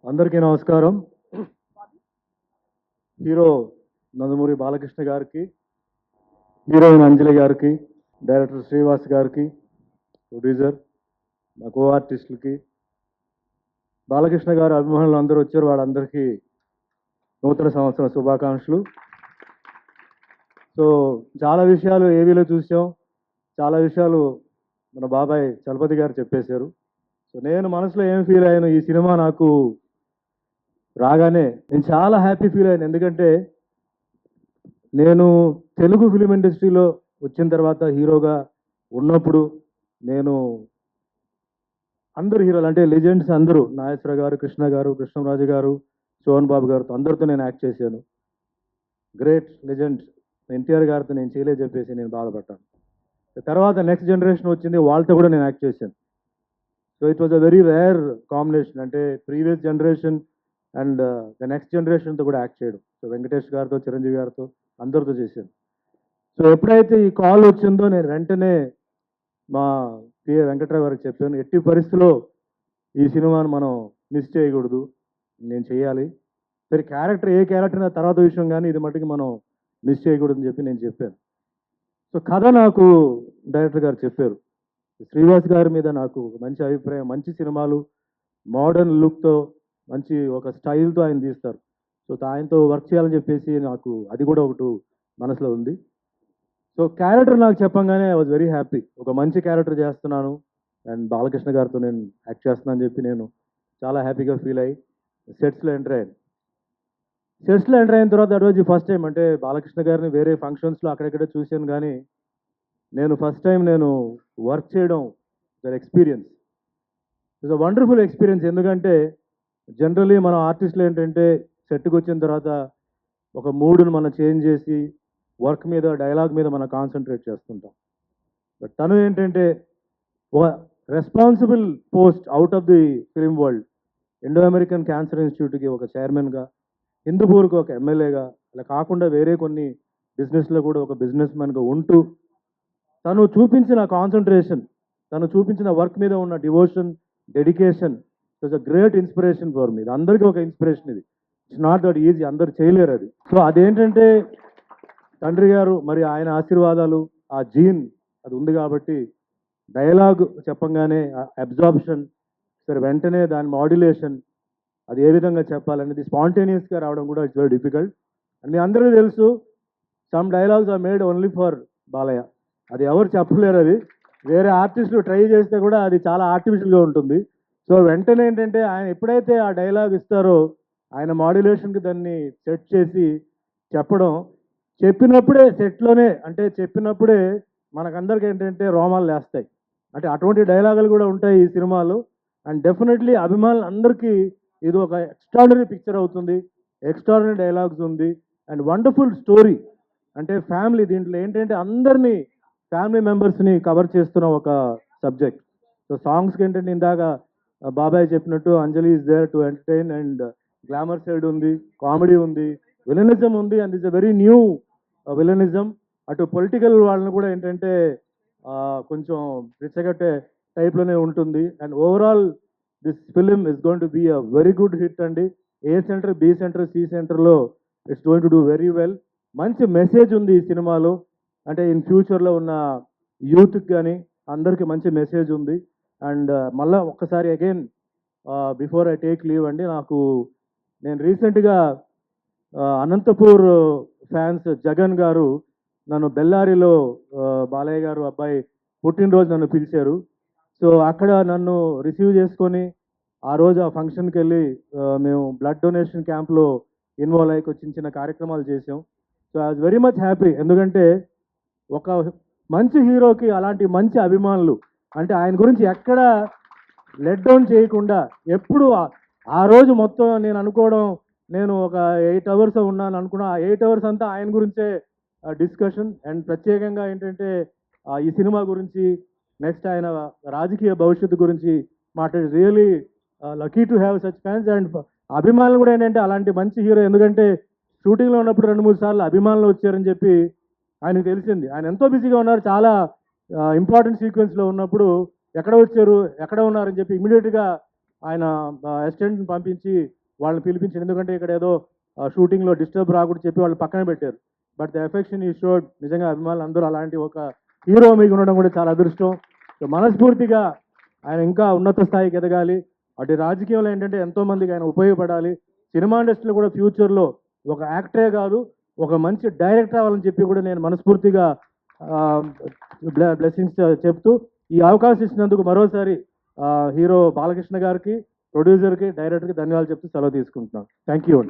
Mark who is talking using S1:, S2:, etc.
S1: అందరికీ నమస్కారం. హీరో నందమూరి బాలకృష్ణ గారికి, హీరోయిన్ అంజలి గారికి, డైరెక్టర్ శ్రీవాస్ గారికి, ప్రొడ్యూసర్, మా కో ఆర్టిస్టులకి, బాలకృష్ణ గారు అభిమానులు అందరూ వచ్చారు. వాళ్ళందరికీ నూతన సంవత్సర శుభాకాంక్షలు. సో చాలా విషయాలు ఏవీలో చూసాం, చాలా విషయాలు మన బాబాయ్ చలపతి గారు చెప్పేశారు. సో నేను మనసులో ఏం ఫీల్ అయ్యాను, ఈ సినిమా నాకు రాగానే నేను చాలా హ్యాపీ ఫీల్ అయ్యాను. ఎందుకంటే నేను తెలుగు ఫిలిం ఇండస్ట్రీలో వచ్చిన తర్వాత హీరోగా ఉన్నప్పుడు నేను అందరు హీరోలు అంటే లెజెండ్స్ అందరూ, నాగేశ్వర గారు, కృష్ణ గారు, కృష్ణరాజు గారు, సోహన్ బాబు గారితో అందరితో నేను యాక్ట్ చేశాను. Great legends. ఎన్టీఆర్ గారితో నేను చేయలే చెప్పేసి నేను బాధపడ్డాను. తర్వాత నెక్స్ట్ జనరేషన్ వచ్చింది, వాళ్ళతో కూడా నేను యాక్ట్ చేశాను. So it was a very rare combination, అంటే previous generation and the next జనరేషన్తో కూడా యాక్ట్ చేయడం. సో వెంకటేష్ గారితో, చిరంజీవి గారితో అందరితో చేశాను. సో ఎప్పుడైతే ఈ కాల్ వచ్చిందో నేను వెంటనే మా పిఏ వెంకట్రావు గారికి చెప్పాను, ఎట్టి పరిస్థితిలో ఈ సినిమాను మనం మిస్ చేయకూడదు, నేను చేయాలి. సరే క్యారెక్టర్ ఏ క్యారెక్టర్ నా తర్వాత విషయం, కానీ ఇది మటుకు మనం మిస్ చేయకూడదని చెప్పి నేను చెప్పాను. సో కథ నాకు డైరెక్టర్ గారు చెప్పారు. శ్రీవాస్ గారి మీద నాకు మంచి అభిప్రాయం, మంచి సినిమాలు మోడర్న్ లుక్తో మంచి ఒక స్టైల్తో ఆయన తీస్తారు. సో ఆయనతో వర్క్ చేయాలని చెప్పేసి నాకు అది కూడా ఒకటి మనసులో ఉంది. సో క్యారెక్టర్ నాకు చెప్పంగానే ఐ వాజ్ వెరీ హ్యాపీ, ఒక మంచి క్యారెక్టర్ చేస్తున్నాను అండ్ బాలకృష్ణ గారితో నేను యాక్ట్ చేస్తున్నాను అని చెప్పి నేను చాలా హ్యాపీగా ఫీల్ అయ్యి సెట్స్లో ఎంటర్ అయ్యాను. సెట్స్లో ఎంటర్ అయిన తర్వాత that was the first time, అంటే బాలకృష్ణ గారిని వేరే ఫంక్షన్స్లో అక్కడెక్కడ చూశాను, కానీ నేను ఫస్ట్ టైం నేను వర్క్ చేయడం that experience it's a wonderful experience. ఎందుకంటే జనరలీ మన ఆర్టిస్టులు ఏంటంటే సెట్కి వచ్చిన తర్వాత ఒక మూడ్ను మనం చేంజ్ చేసి వర్క్ మీద, డైలాగ్ మీద మనం కాన్సన్ట్రేట్ చేస్తుంటాం. బట్ తను ఏంటంటే ఒక responsible post out of the film world, Indo American cancer ఇన్స్టిట్యూట్కి ఒక చైర్మన్గా, హిందూపూర్కి ఒక ఎమ్మెల్యేగా, అలా కాకుండా వేరే కొన్ని బిజినెస్లో కూడా ఒక బిజినెస్ మ్యాన్గా ఉంటూ తను చూపించిన కాన్సన్ట్రేషన్, తను చూపించిన వర్క్ మీద ఉన్న devotion, dedication it's a great inspiration for me. అందరికీ ఒక ఇన్స్పిరేషన్ ఇది. ఇట్స్ నాట్ దట్ ఈజీ, అందరు చేయలేరు అది. సో అదేంటంటే తండ్రి గారు మరి ఆయన ఆశీర్వాదాలు, ఆ జీన్ అది ఉంది కాబట్టి డైలాగ్ చెప్పంగానే అబ్జార్ప్షన్, సరే వెంటనే దాని మాడ్యులేషన్, అది ఏ విధంగా చెప్పాలనేది స్పాంటేనియస్గా రావడం కూడా ఇట్స్ వెరీ డిఫికల్ట్. అండ్ మీ అందరికీ తెలుసు, some dialogues are made only for Balayya. అది ఎవరు చెప్పలేరు, అది వేరే ఆర్టిస్టులు ట్రై చేస్తే కూడా అది చాలా ఆర్టిఫిషియల్గా ఉంటుంది. సో వెంటనే ఏంటంటే ఆయన ఎప్పుడైతే ఆ డైలాగ్ ఇస్తారో ఆయన మాడ్యులేషన్కి దాన్ని సెట్ చేసి చెప్పడం, చెప్పినప్పుడే సెట్లోనే, అంటే చెప్పినప్పుడే మనకందరికి ఏంటంటే రోమాలు లేస్తాయి. అంటే అటువంటి డైలాగులు కూడా ఉంటాయి ఈ సినిమాలో. అండ్ డెఫినెట్లీ అభిమానులు అందరికీ ఇది ఒక ఎక్స్ట్రాడినరీ పిక్చర్ అవుతుంది, ఎక్స్ట్రాడినరీ డైలాగ్స్ ఉంది అండ్ వండర్ఫుల్ స్టోరీ. అంటే ఫ్యామిలీ, దీంట్లో ఏంటంటే అందరినీ ఫ్యామిలీ మెంబర్స్ని కవర్ చేస్తున్న ఒక సబ్జెక్ట్. సో సాంగ్స్కి ఏంటంటే ఇందాక బాబాయ్ చెప్పినట్టు Anjali is there to entertain and glamour side ఉంది, కామెడీ ఉంది, విలనిజం ఉంది and it's a very new villainism. అటు పొలిటికల్ వాళ్ళని కూడా ఏంటంటే కొంచెం రెచ్చగట్టే టైప్లోనే ఉంటుంది. And overall this film is going to be a very good hit అండి. A centre, B centre, C సెంటర్లో it's going to do very well. మంచి మెసేజ్ ఉంది ఈ సినిమాలో, అంటే ఇన్ ఫ్యూచర్లో ఉన్న యూత్కి కానీ అందరికీ మంచి మెసేజ్ ఉంది. అండ్ మళ్ళీ ఒక్కసారి again before I take leave అండి, నేను రీసెంట్గా అనంతపూర్ ఫ్యాన్స్ జగన్ గారు నన్ను బెల్లారిలో బాలయ్య గారు అబ్బాయి పుట్టినరోజు నన్ను పిలిచారు. సో అక్కడ నన్ను రిసీవ్ చేసుకొని ఆ రోజు ఆ ఫంక్షన్కి వెళ్ళి మేము బ్లడ్ డొనేషన్ క్యాంప్లో ఇన్వాల్వ్ అయ్యి చిన్న చిన్న కార్యక్రమాలు చేసాం. So I was very much happy. ఎందుకంటే ఒక మంచి హీరోకి అలాంటి మంచి అభిమానులు, అంటే ఆయన గురించి ఎక్కడ లెట్ డౌన్ చేయకుండా ఎప్పుడు ఆ రోజు మొత్తం నేను అనుకోవడం, నేను ఒక 8 అవర్స్ ఉన్నాను అనుకున్నా, ఆ 8 అవర్స్ అంతా ఆయన గురించే డిస్కషన్. అండ్ ప్రత్యేకంగా ఏంటంటే ఈ సినిమా గురించి, నెక్స్ట్ ఆయన రాజకీయ భవిష్యత్తు గురించి మాట్లాడి, really lucky to have such fans. And అభిమానులు కూడా ఏంటంటే అలాంటి మంచి హీరో, ఎందుకంటే షూటింగ్లో ఉన్నప్పుడు 2-3 సార్లు అభిమానులు వచ్చారని చెప్పి ఆయనకు తెలిసింది. ఆయన ఎంతో బిజీగా ఉన్నారు, చాలా ఇంపార్టెంట్ సీక్వెన్స్లో ఉన్నప్పుడు ఎక్కడ వచ్చారు, ఎక్కడ ఉన్నారని చెప్పి ఇమీడియట్గా ఆయన అసిస్టెంట్ని పంపించి వాళ్ళని పిలిపించి, ఎందుకంటే ఇక్కడ ఏదో షూటింగ్లో డిస్టర్బ్ రాకూడదు చెప్పి వాళ్ళు పక్కన పెట్టారు. బట్ ద ఎఫెక్షన్ ఈ షోడ్, నిజంగా అభిమానులు అందరూ అలాంటి ఒక హీరో మీకు ఉండడం కూడా చాలా అదృష్టం. సో మనస్ఫూర్తిగా ఆయన ఇంకా ఉన్నత స్థాయికి ఎదగాలి. అటు రాజకీయంలో ఏంటంటే ఎంతోమందికి ఆయన ఉపయోగపడాలి. సినిమా ఇండస్ట్రీలో కూడా ఫ్యూచర్లో ఒక యాక్టరే కాదు, ఒక మంచి డైరెక్టర్ అవ్వాలని చెప్పి కూడా నేను మనస్ఫూర్తిగా బ్లెస్సింగ్స్ చెప్తూ, ఈ అవకాశం ఇచ్చినందుకు మరోసారి హీరో బాలకృష్ణ గారికి, ప్రొడ్యూసర్కి, డైరెక్టర్కి ధన్యవాదాలు చెప్తూ సెలవు తీసుకుంటున్నాను. థ్యాంక్ యూ అండి.